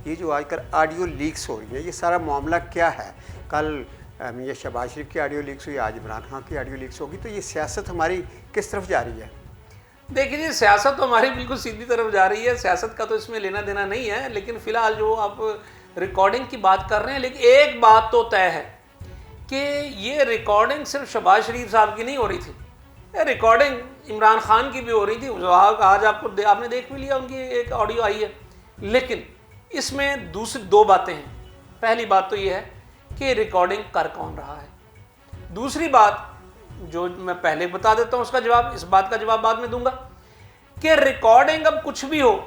یہ جو آج کل آڈیو لیکس ہو رہی ہیں، یہ سارا معاملہ کیا ہے؟ کل یہ شہباز شریف کی آڈیو لیکس ہوئی، آج عمران خان کی آڈیو لیکس ہوگی، تو یہ سیاست ہماری کس طرف جا رہی ہے؟ دیکھیے جی، سیاست تو ہماری بالکل سیدھی طرف جا رہی ہے، سیاست کا تو اس میں لینا دینا نہیں ہے، لیکن فی الحال جو آپ ریکارڈنگ کی بات کر رہے ہیں، لیکن ایک بات تو طے ہے کہ یہ ریکارڈنگ صرف شہباز شریف صاحب کی نہیں ہو رہی تھی، یہ ریکارڈنگ عمران خان کی بھی ہو رہی تھی، جو آج آپ نے دیکھ بھی لیا، ان کی ایک آڈیو آئی ہے۔ لیکن اس میں دوسری دو باتیں ہیں۔ پہلی بات تو یہ ہے کہ ریکارڈنگ کر کون رہا ہے، دوسری بات جو میں پہلے بتا دیتا ہوں اس کا جواب، اس بات کا جواب بعد میں دوں گا کہ ریکارڈنگ اب کچھ بھی ہو،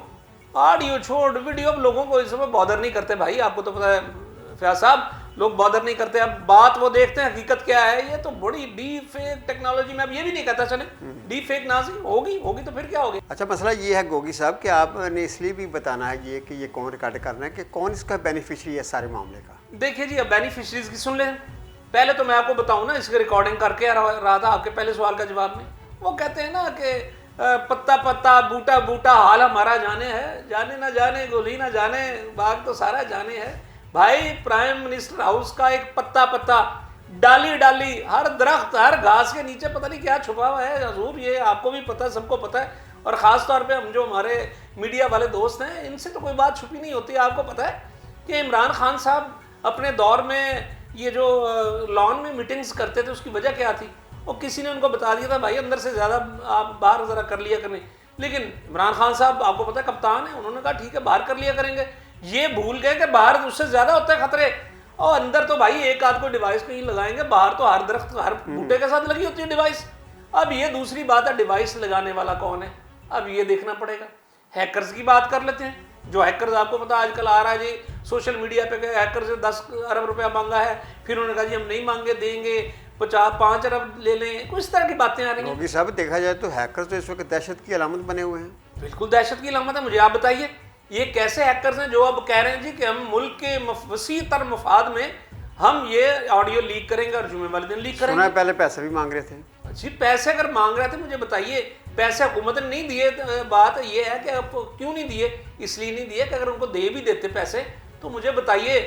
آڈیو چھوڑ ویڈیو، اب لوگوں کو اس میں بادر نہیں کرتے بھائی، آپ کو تو پتا ہے فیاض صاحب، لوگ بادر نہیں کرتے، اب بات وہ دیکھتے ہیں حقیقت کیا ہے۔ یہ تو بڑی ڈیپ فیک ٹیکنالوجی، میں اب یہ بھی نہیں کہتا چلیں ڈیپ فیک نازی ہوگی تو پھر کیا ہوگی۔ اچھا، مسئلہ یہ ہے گوگی صاحب کہ آپ نے اس لیے بھی بتانا ہے یہ کہ یہ کون ریکارڈ کرنا ہے، کہ کون اس کا بینیفیشری ہے سارے معاملے کا۔ دیکھیے جی، اب بینیفیشریز کی سن لیں۔ پہلے تو میں آپ کو بتاؤں نا، اس کی ریکارڈنگ کر کے رہا تھا آپ کے پہلے سوال کا جواب میں، وہ کہتے ہیں نا کہ پتا پتا بوٹا بوٹا حال ہمارا جانے ہے، جانے نہ جانے گولی نہ جانے باغ تو سارا جانے ہے۔ بھائی پرائم منسٹر ہاؤس کا ایک پتا پتا، ڈالی ڈالی، ہر درخت ہر گھاس کے نیچے پتہ نہیں کیا چھپا ہوا ہے حضور، یہ آپ کو بھی پتہ ہے، سب کو پتہ ہے، اور خاص طور پہ ہم جو ہمارے میڈیا والے دوست ہیں ان سے تو کوئی بات چھپی نہیں ہوتی۔ آپ کو پتہ ہے کہ عمران خان صاحب اپنے دور میں یہ جو لان میں میٹنگز کرتے تھے اس کی وجہ کیا تھی؟ اور کسی نے ان کو بتا دیا تھا بھائی اندر سے زیادہ آپ باہر ذرا کر لیا کریں، لیکن عمران خان صاحب آپ کو پتہ ہے کپتان ہیں، انہوں نے کہا ٹھیک ہے باہر کر لیا کریں گے۔ یہ بھول گئے کہ باہر اس سے زیادہ ہوتے ہیں خطرے، اور اندر تو بھائی ایک آدھ کوئی ڈیوائس کہیں لگائیں گے، باہر تو ہر درخت ہر بوٹے کے ساتھ لگی ہوتی ہے ڈیوائس۔ اب یہ دوسری بات ہے ڈیوائس لگانے والا کون ہے، اب یہ دیکھنا پڑے گا۔ ہیکرز کی بات کر لیتے ہیں، جو ہیکرز آپ کو پتا آج کل آ رہا ہے جی سوشل میڈیا پہ کہ ہیکر سے 10 ارب روپیہ مانگا ہے، پھر انہوں نے کہا جی ہم نہیں مانگے، دیں گے 5 ارب لے لیں، کچھ طرح کی باتیں آ رہی ہیں۔ گوگی صاحب دیکھا جائے تو ہیکرز تو اس وقت دہشت کی علامت بنے ہوئے ہیں۔ بالکل دہشت کی علامت ہے۔ مجھے آپ بتائیے یہ کیسے ہیکرز ہیں جو اب کہہ رہے ہیں جی کہ ہم ملک کے وسیع تر مفاد میں ہم یہ آڈیو لیک کریں گے اور جمعے والے دن لیک کریں گے۔ سنا ہے پہلے پیسے بھی مانگ رہے تھے۔ جی پیسے اگر مانگ رہے تھے، مجھے بتائیے پیسے حکومت نے نہیں دیے، بات یہ ہے کہ اب کیوں نہیں دیے؟ اس لیے نہیں دیے کہ اگر ان کو دے بھی دیتے پیسے تو مجھے بتائیے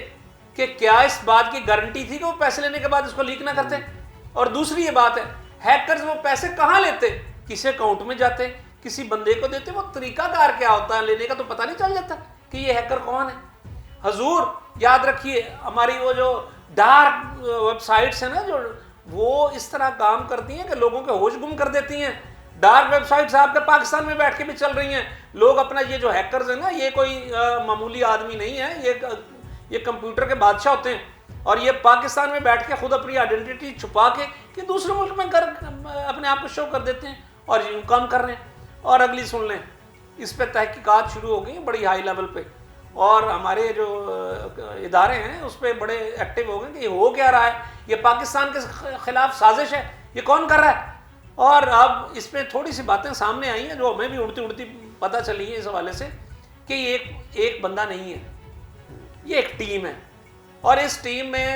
کہ کیا اس بات کی گارنٹی تھی کہ وہ پیسے لینے کے بعد اس کو لیک نہ کرتے؟ اور دوسری یہ بات ہے ہیکرز وہ پیسے کہاں لیتے؟ کسی اکاؤنٹ میں جاتے، کسی بندے کو دیتے، وہ طریقہ کار کیا ہوتا ہے لینے کا تو پتہ نہیں چل جاتا کہ یہ ہیکر کون ہے؟ حضور یاد رکھیے ہماری وہ جو ڈارک ویب سائٹس ہیں نا، جو وہ اس طرح کام کرتی ہیں کہ لوگوں کے ہوش گم کر دیتی ہیں۔ ڈارک ویب سائٹس آپ کے پاکستان میں بیٹھ کے بھی چل رہی ہیں، لوگ اپنا یہ جو ہیکرز ہیں نا، یہ کوئی معمولی آدمی نہیں ہے، یہ کمپیوٹر کے بادشاہ ہوتے ہیں، اور یہ پاکستان میں بیٹھ کے خود اپنی آئیڈینٹی چھپا کے کہ دوسرے ملک میں اپنے آپ کو شو کر دیتے ہیں اور یوں کام کر رہے ہیں۔ اور اگلی سن لیں، اس پہ تحقیقات شروع ہو گئی ہیں بڑی ہائی لیول پہ، اور ہمارے جو ادارے ہیں اس پہ بڑے ایکٹیو ہو گئے کہ یہ ہو کیا رہا ہے، یہ پاکستان کے خلاف سازش ہے، یہ کون کر رہا ہے؟ اور اب اس پہ تھوڑی سی باتیں سامنے آئی ہیں جو ہمیں بھی اڑتی اڑتی پتہ چلی ہیں اس حوالے سے کہ یہ ایک بندہ نہیں ہے، یہ ایک ٹیم ہے، اور اس ٹیم میں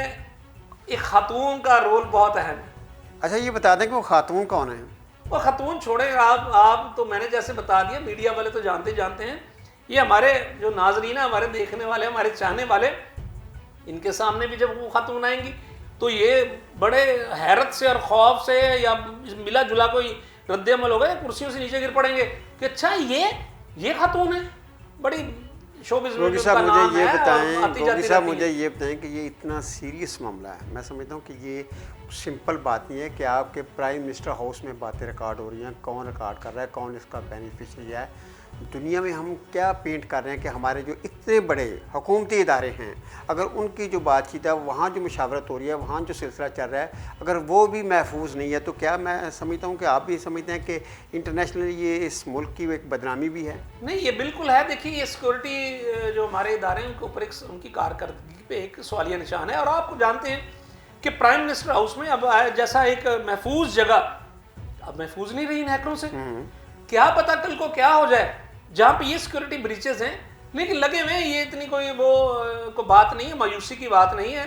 ایک خاتون کا رول بہت اہم ہے۔ اچھا یہ بتا دیں کہ وہ خاتون کون ہے؟ وہ خاتون چھوڑیں آپ تو میں نے جیسے بتا دیا، میڈیا والے تو جانتے ہیں، یہ ہمارے جو ناظرین ہیں، ہمارے دیکھنے والے، ہمارے چاہنے والے، ان کے سامنے بھی جب وہ خاتون آئیں گی تو یہ بڑے حیرت سے اور خوف سے یا ملا جلا کوئی رد عمل ہوگا، یا کرسیوں سے نیچے گر پڑیں گے کہ اچھا یہ خاتون ہے، بڑی شوبز میں گوگی صاحب مجھے یہ بتائیں کہ یہ اتنا سیریس معاملہ ہے، میں سمجھتا ہوں کہ یہ سمپل بات نہیں ہے کہ آپ کے پرائم منسٹر ہاؤس میں باتیں ریکارڈ ہو رہی ہیں، کون ریکارڈ کر رہا ہے، کون اس کا بینیفیشری ہے۔ دنیا میں ہم کیا پینٹ کر رہے ہیں کہ ہمارے جو اتنے بڑے حکومتی ادارے ہیں، اگر ان کی جو بات چیت ہے، وہاں جو مشاورت ہو رہی ہے، وہاں جو سلسلہ چل رہا ہے، اگر وہ بھی محفوظ نہیں ہے تو کیا میں سمجھتا ہوں کہ آپ بھی سمجھتے ہیں کہ انٹرنیشنلی یہ اس ملک کی ایک بدنامی بھی ہے؟ نہیں، یہ بالکل ہے۔ دیکھیے یہ سیکورٹی جو ہمارے ادارے ہیں ان کے اوپر ان کی کارکردگی پہ ایک سوالیہ نشان ہے، اور آپ کو جانتے ہیں کہ پرائم منسٹر ہاؤس میں اب جیسا ایک محفوظ جگہ اب محفوظ نہیں رہی ان ہیکروں سے، کیا پتہ کل کو کیا ہو جائے، جہاں پہ یہ سیکورٹی بریچز ہیں، لیکن لگے ہوئے یہ اتنی کوئی بات نہیں ہے، مایوسی کی بات نہیں ہے۔